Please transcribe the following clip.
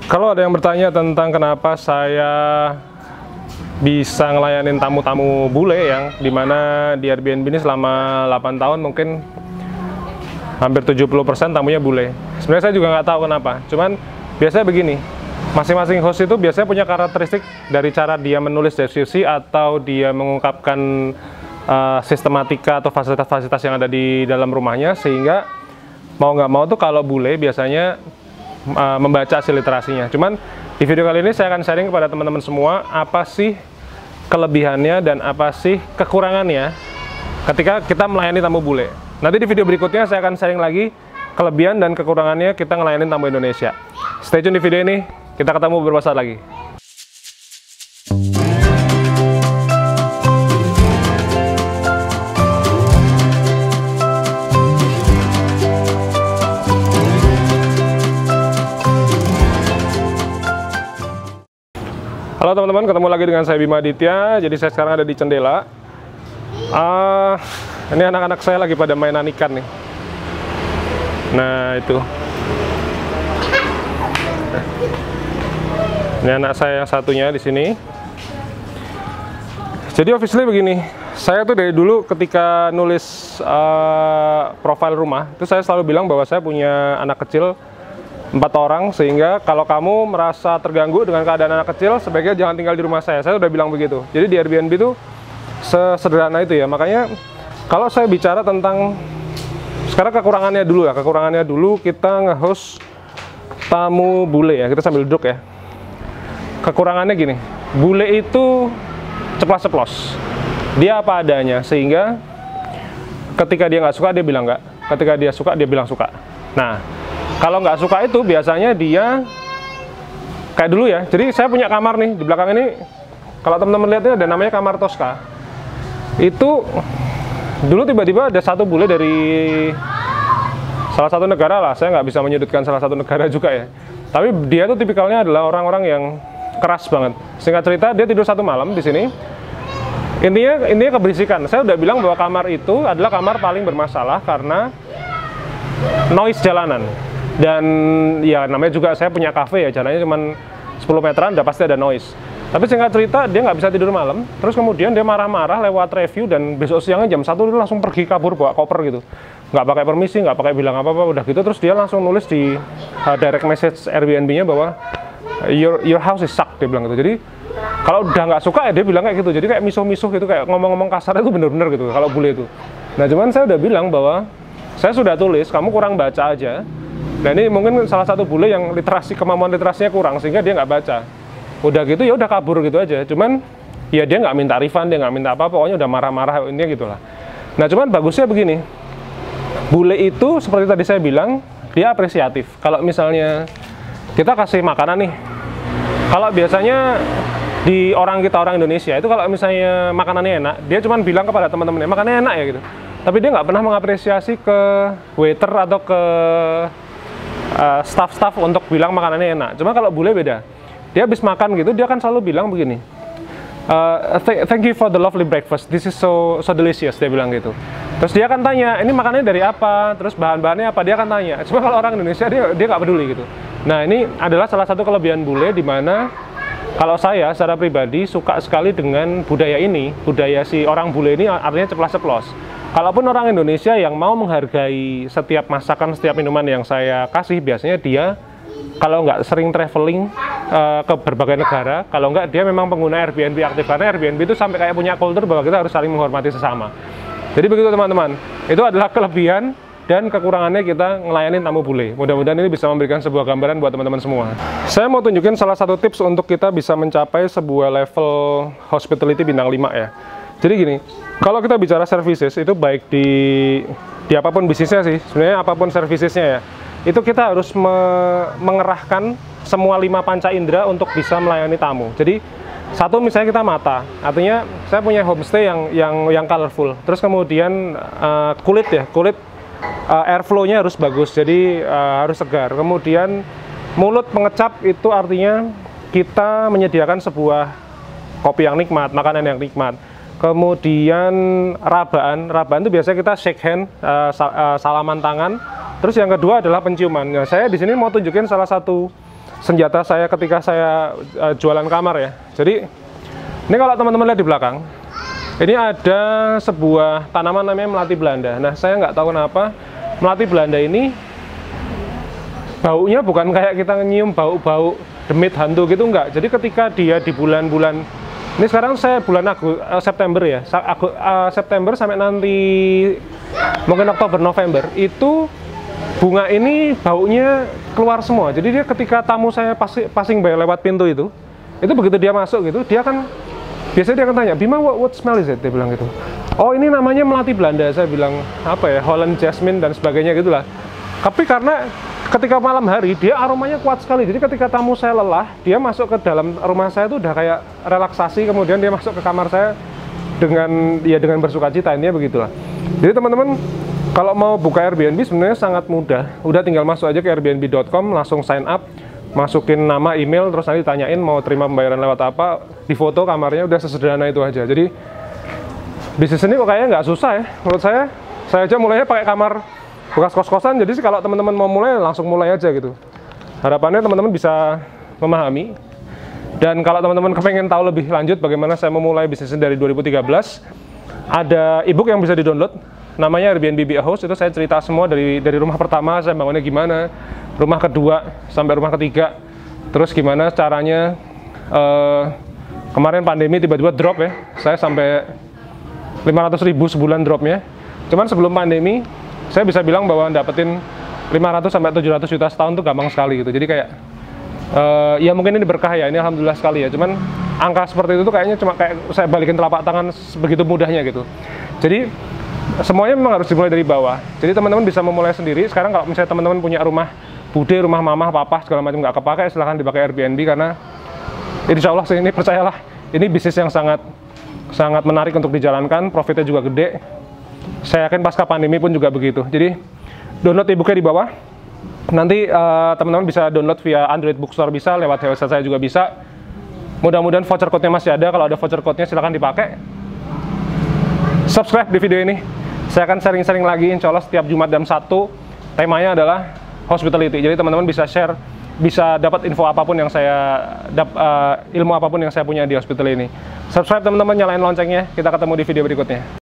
Kalau ada yang bertanya tentang kenapa saya bisa ngelayanin tamu-tamu bule yang dimana di Airbnb ini selama 8 tahun mungkin hampir 70% tamunya bule. Sebenarnya saya juga nggak tahu kenapa. Cuman biasanya begini, masing-masing host itu biasanya punya karakteristik dari cara dia menulis deskripsi atau dia mengungkapkan sistematika atau fasilitas-fasilitas yang ada di dalam rumahnya, sehingga mau nggak mau tuh kalau bule biasanya membaca hasil literasinya. Cuman di video kali ini saya akan sharing kepada teman-teman semua apa sih kelebihannya dan apa sih kekurangannya ketika kita melayani tamu bule. Nanti di video berikutnya saya akan sharing lagi kelebihan dan kekurangannya kita ngelayanin tamu Indonesia. Stay tune di video ini, kita ketemu beberapa saat lagi. Halo teman-teman, ketemu lagi dengan saya Bima Aditya. Jadi saya sekarang ada di Cendela. Ini anak-anak saya lagi pada mainan ikan nih. Nah itu. Ini anak saya yang satunya di sini. Jadi officially begini, saya tuh dari dulu ketika nulis profil rumah, itu saya selalu bilang bahwa saya punya anak kecil 4 orang, sehingga kalau kamu merasa terganggu dengan keadaan anak kecil, sebaiknya jangan tinggal di rumah saya. Saya udah bilang begitu. Jadi di Airbnb itu sesederhana itu ya. Makanya kalau saya bicara tentang sekarang kekurangannya dulu ya. Kekurangannya dulu kita nge-host tamu bule ya. Kita sambil duduk ya. Kekurangannya gini, bule itu ceplas-ceplos. Dia apa adanya, sehingga ketika dia nggak suka dia bilang nggak. Ketika dia suka dia bilang suka. Nah, kalau nggak suka itu biasanya dia kayak dulu ya. Jadi saya punya kamar nih di belakang ini. Kalau teman-teman lihat ini ada namanya kamar Tosca. Itu dulu tiba-tiba ada satu bule dari salah satu negara lah. Saya nggak bisa menyudutkan salah satu negara juga ya. Tapi dia tuh tipikalnya adalah orang-orang yang keras banget. Singkat cerita dia tidur satu malam di sini. Intinya keberisikan. Saya udah bilang bahwa kamar itu adalah kamar paling bermasalah karena noise jalanan. Dan ya namanya juga saya punya cafe ya, jalannya cuma 10 meteran udah pasti ada noise. Tapi singkat cerita dia nggak bisa tidur malam, terus kemudian dia marah-marah lewat review, dan besok siangnya jam 1 dia langsung pergi kabur bawa koper gitu. Nggak pakai permisi, nggak pakai bilang apa-apa, udah gitu terus dia langsung nulis di direct message Airbnb-nya bahwa your house is suck, dia bilang gitu. Jadi kalau udah nggak suka ya dia bilang kayak gitu, jadi kayak misuh-misuh gitu, kayak ngomong-ngomong kasar itu bener-bener gitu kalau bule itu. Nah cuman saya udah bilang bahwa saya sudah tulis, kamu kurang baca aja. Nah ini mungkin salah satu bule yang kemampuan literasinya kurang sehingga dia nggak baca. Udah gitu ya udah kabur gitu aja. Cuman ya dia nggak minta refund, dia nggak minta apa, pokoknya udah marah-marah intinya gitulah. Nah cuman bagusnya begini, bule itu seperti tadi saya bilang dia apresiatif. Kalau misalnya kita kasih makanan nih, kalau biasanya di orang Indonesia itu kalau misalnya makanannya enak, dia cuman bilang kepada teman-temannya makanannya enak ya gitu. Tapi dia nggak pernah mengapresiasi ke waiter atau ke staff-staff untuk bilang makanannya enak. Cuma kalau bule beda. Dia habis makan gitu, dia kan selalu bilang begini, thank you for the lovely breakfast, this is so delicious, dia bilang gitu. Terus dia akan tanya, ini makanannya dari apa, terus bahan-bahannya apa, dia akan tanya. Cuma kalau orang Indonesia dia nggak peduli gitu. Nah ini adalah salah satu kelebihan bule, di mana kalau saya secara pribadi suka sekali dengan budaya ini. Budaya si orang bule ini artinya ceplas-ceplos. Kalaupun orang Indonesia yang mau menghargai setiap masakan, setiap minuman yang saya kasih, biasanya dia kalau nggak sering traveling ke berbagai negara, kalau nggak dia memang pengguna Airbnb aktif, karena Airbnb itu sampai kayak punya kultur bahwa kita harus saling menghormati sesama. Jadi begitu teman-teman, itu adalah kelebihan dan kekurangannya kita ngelayanin tamu bule. Mudah-mudahan ini bisa memberikan sebuah gambaran buat teman-teman semua. Saya mau tunjukin salah satu tips untuk kita bisa mencapai sebuah level hospitality bintang 5 ya. Jadi gini, kalau kita bicara services itu baik di apapun bisnisnya sih, sebenarnya apapun servicesnya ya, itu kita harus mengerahkan semua 5 panca indera untuk bisa melayani tamu. Jadi satu misalnya kita mata, artinya saya punya homestay yang colorful, terus kemudian kulit airflow-nya harus bagus, jadi harus segar. Kemudian mulut mengecap, itu artinya kita menyediakan sebuah kopi yang nikmat, makanan yang nikmat. Kemudian rabaan itu biasanya kita shake hand, salaman tangan. Terus yang kedua adalah penciuman. Nah, saya di sini mau tunjukin salah satu senjata saya ketika saya jualan kamar ya. Jadi ini kalau teman-teman lihat di belakang, ini ada sebuah tanaman namanya melati Belanda. Nah, saya nggak tahu kenapa melati Belanda ini baunya bukan kayak kita nyium bau-bau demit hantu gitu, enggak. Jadi ketika dia di bulan-bulan, ini sekarang saya bulan September ya, September sampai nanti mungkin Oktober, November, itu bunga ini baunya keluar semua. Jadi dia ketika tamu saya passing by lewat pintu itu begitu dia masuk gitu, dia kan biasanya dia akan tanya, Bima, what smell is it? Dia bilang gitu. Oh, ini namanya melati Belanda. Saya bilang, apa ya, Holland Jasmine dan sebagainya gitulah. Tapi karena ketika malam hari, dia aromanya kuat sekali. Jadi ketika tamu saya lelah, dia masuk ke dalam rumah saya itu udah kayak relaksasi, kemudian dia masuk ke kamar saya dengan bersukacita, intinya begitulah. Jadi teman-teman, kalau mau buka Airbnb sebenarnya sangat mudah. Udah tinggal masuk aja ke airbnb.com, langsung sign up, masukin nama, email, terus nanti tanyain mau terima pembayaran lewat apa, di foto kamarnya, udah sesederhana itu aja. Jadi bisnis ini kok kayaknya nggak susah ya. Menurut saya aja mulainya pakai kamar bekas kos-kosan. Jadi sih kalau teman-teman mau mulai, langsung mulai aja gitu. Harapannya teman-teman bisa memahami. Dan kalau teman-teman kepengen tahu lebih lanjut bagaimana saya memulai bisnisnya dari 2013, ada ebook yang bisa di-download, namanya Airbnb Be a Host. Itu saya cerita semua dari rumah pertama saya bangunnya gimana, rumah kedua sampai rumah ketiga, terus gimana caranya. Kemarin pandemi tiba-tiba drop ya, saya sampai 500.000 sebulan dropnya. Cuman sebelum pandemi saya bisa bilang bahwa dapetin 500 sampai 700 juta setahun tuh gampang sekali gitu. Jadi kayak ya mungkin ini berkah ya, ini alhamdulillah sekali ya. Cuman angka seperti itu tuh kayaknya cuma kayak saya balikin telapak tangan begitu mudahnya gitu. Jadi semuanya memang harus dimulai dari bawah. Jadi teman-teman bisa memulai sendiri. Sekarang kalau misalnya teman-teman punya rumah bude, rumah mama, papa segala macam nggak kepakai, silahkan dipakai Airbnb, karena insya Allah sih ini, percayalah, ini bisnis yang sangat menarik untuk dijalankan, profitnya juga gede. Saya yakin pasca pandemi pun juga begitu. Jadi download e-booknya di bawah. Nanti teman-teman bisa download via Android Bookstore, bisa lewat website saya juga bisa. Mudah-mudahan voucher code-nya masih ada. Kalau ada voucher code-nya silahkan dipakai. Subscribe di video ini. Saya akan sharing-sharing lagi insya Allah setiap Jumat jam 1. Temanya adalah hospitality. Jadi teman-teman bisa share, bisa dapat info apapun yang saya ilmu apapun yang saya punya di hospital ini. Subscribe teman-teman, nyalain loncengnya. Kita ketemu di video berikutnya.